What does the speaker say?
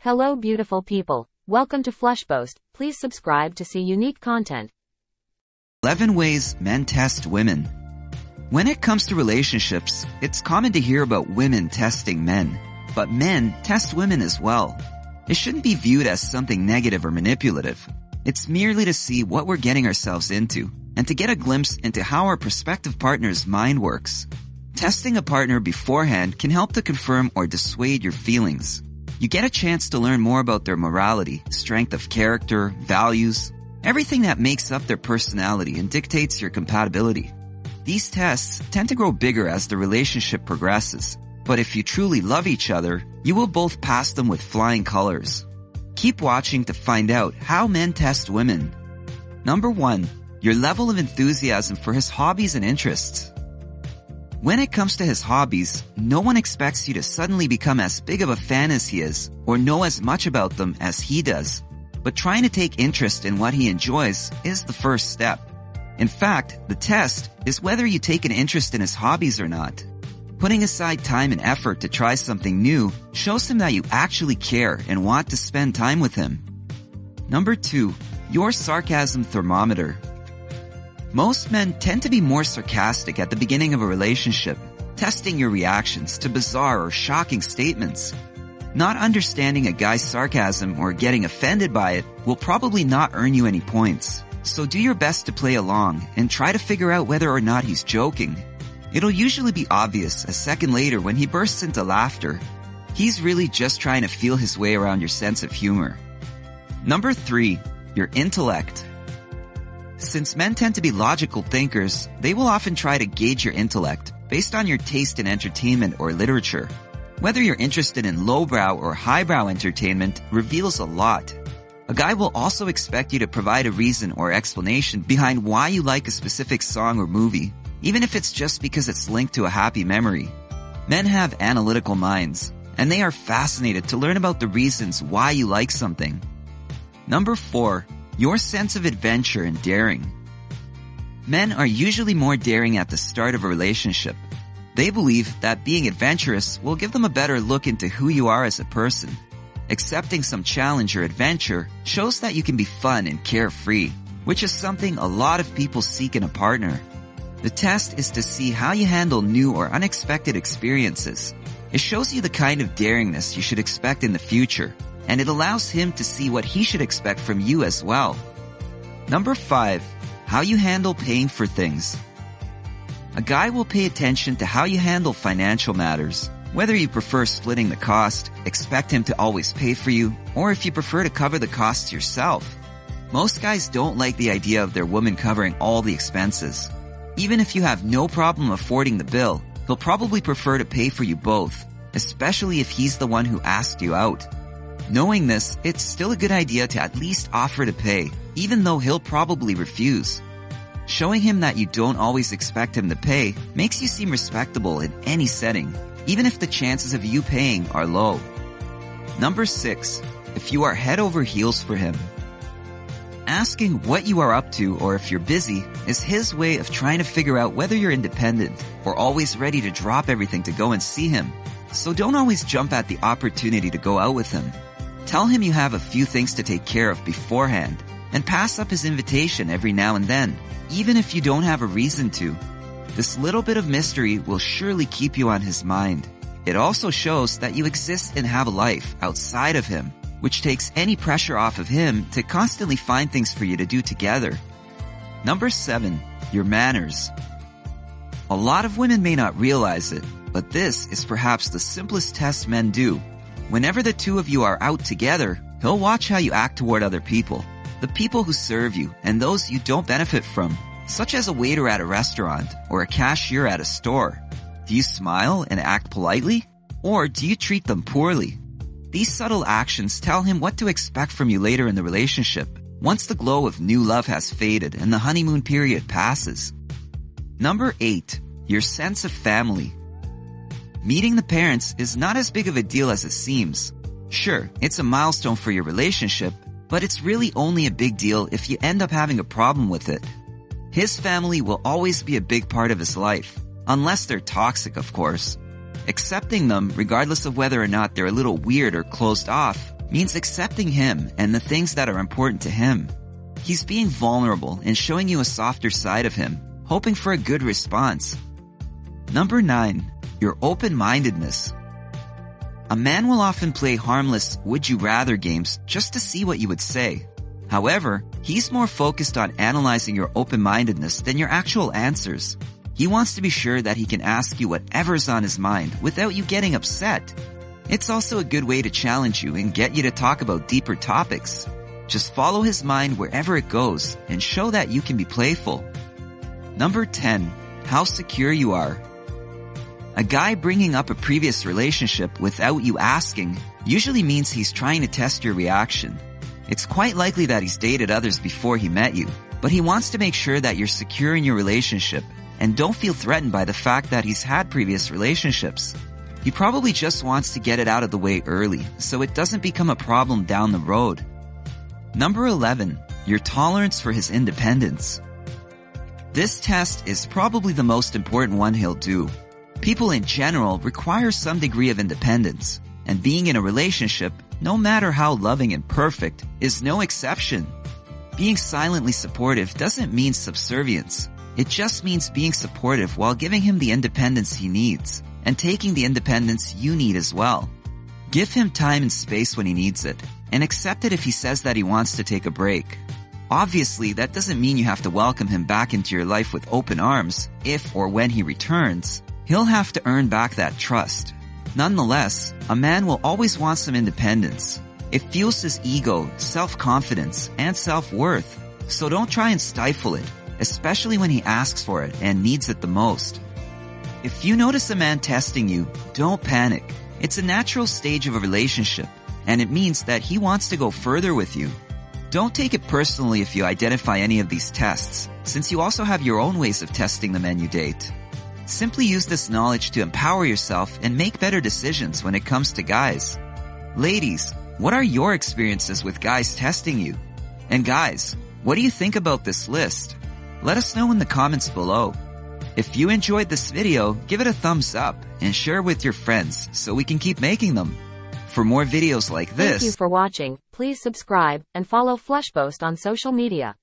Hello beautiful people. Welcome to Flushpost. Please subscribe to see unique content. 11 ways men test women. When it comes to relationships, it's common to hear about women testing men, but men test women as well. It shouldn't be viewed as something negative or manipulative. It's merely to see what we're getting ourselves into and to get a glimpse into how our prospective partner's mind works. Testing a partner beforehand can help to confirm or dissuade your feelings. You get a chance to learn more about their morality, strength of character, values, everything that makes up their personality and dictates your compatibility. These tests tend to grow bigger as the relationship progresses, but if you truly love each other, you will both pass them with flying colors. Keep watching to find out how men test women. Number 1. Your level of enthusiasm for his hobbies and interests. When it comes to his hobbies, no one expects you to suddenly become as big of a fan as he is or know as much about them as he does. But trying to take interest in what he enjoys is the first step. In fact, the test is whether you take an interest in his hobbies or not. Putting aside time and effort to try something new shows him that you actually care and want to spend time with him. Number 2. Your sarcasm thermometer. Most men tend to be more sarcastic at the beginning of a relationship, testing your reactions to bizarre or shocking statements. Not understanding a guy's sarcasm or getting offended by it will probably not earn you any points. So do your best to play along and try to figure out whether or not he's joking. It'll usually be obvious a second later when he bursts into laughter. He's really just trying to feel his way around your sense of humor. Number 3. Your intellect. Since men tend to be logical thinkers, they will often try to gauge your intellect based on your taste in entertainment or literature. Whether you're interested in lowbrow or highbrow entertainment reveals a lot. A guy will also expect you to provide a reason or explanation behind why you like a specific song or movie, even if it's just because it's linked to a happy memory. Men have analytical minds, and they are fascinated to learn about the reasons why you like something. Number 4. Your sense of adventure and daring. Men are usually more daring at the start of a relationship. They believe that being adventurous will give them a better look into who you are as a person. Accepting some challenge or adventure shows that you can be fun and carefree, which is something a lot of people seek in a partner. The test is to see how you handle new or unexpected experiences. It shows you the kind of daringness you should expect in the future, and it allows him to see what he should expect from you as well. Number 5. How you handle paying for things. A guy will pay attention to how you handle financial matters. Whether you prefer splitting the cost, expect him to always pay for you, or if you prefer to cover the costs yourself. Most guys don't like the idea of their woman covering all the expenses. Even if you have no problem affording the bill, he'll probably prefer to pay for you both, especially if he's the one who asked you out. Knowing this, it's still a good idea to at least offer to pay, even though he'll probably refuse. Showing him that you don't always expect him to pay makes you seem respectable in any setting, even if the chances of you paying are low. Number 6. If you are head over heels for him. Asking what you are up to or if you're busy is his way of trying to figure out whether you're independent or always ready to drop everything to go and see him. So don't always jump at the opportunity to go out with him. Tell him you have a few things to take care of beforehand and pass up his invitation every now and then, even if you don't have a reason to. This little bit of mystery will surely keep you on his mind. It also shows that you exist and have a life outside of him, which takes any pressure off of him to constantly find things for you to do together. Number 7. Your manners. A lot of women may not realize it, but this is perhaps the simplest test men do. Whenever the two of you are out together, he'll watch how you act toward other people, the people who serve you and those you don't benefit from, such as a waiter at a restaurant or a cashier at a store. Do you smile and act politely, or do you treat them poorly? These subtle actions tell him what to expect from you later in the relationship, once the glow of new love has faded and the honeymoon period passes. Number 8. Your sense of family. Meeting the parents is not as big of a deal as it seems. Sure, it's a milestone for your relationship, but it's really only a big deal if you end up having a problem with it. His family will always be a big part of his life, unless they're toxic, of course. Accepting them, regardless of whether or not they're a little weird or closed off, means accepting him and the things that are important to him. He's being vulnerable and showing you a softer side of him, hoping for a good response. Number 9, your open-mindedness. A man will often play harmless would-you-rather games just to see what you would say. However, he's more focused on analyzing your open-mindedness than your actual answers. He wants to be sure that he can ask you whatever's on his mind without you getting upset. It's also a good way to challenge you and get you to talk about deeper topics. Just follow his mind wherever it goes and show that you can be playful. Number 10, how secure you are. A guy bringing up a previous relationship without you asking usually means he's trying to test your reaction. It's quite likely that he's dated others before he met you, but he wants to make sure that you're secure in your relationship and don't feel threatened by the fact that he's had previous relationships. He probably just wants to get it out of the way early so it doesn't become a problem down the road. Number 11, your tolerance for his independence. This test is probably the most important one he'll do. People in general require some degree of independence, and being in a relationship, no matter how loving and perfect, is no exception. Being silently supportive doesn't mean subservience. It just means being supportive while giving him the independence he needs, and taking the independence you need as well. Give him time and space when he needs it, and accept it if he says that he wants to take a break. Obviously, that doesn't mean you have to welcome him back into your life with open arms if or when he returns. He'll have to earn back that trust. Nonetheless, a man will always want some independence. It fuels his ego, self-confidence, and self-worth. So don't try and stifle it, especially when he asks for it and needs it the most. If you notice a man testing you, don't panic. It's a natural stage of a relationship, and it means that he wants to go further with you. Don't take it personally if you identify any of these tests, since you also have your own ways of testing the men you date. Simply use this knowledge to empower yourself and make better decisions when it comes to guys. Ladies, what are your experiences with guys testing you? And guys, what do you think about this list? Let us know in the comments below. If you enjoyed this video, give it a thumbs up and share with your friends so we can keep making them. For more videos like this, Thank you for watching. Please subscribe and follow Flushpost on social media.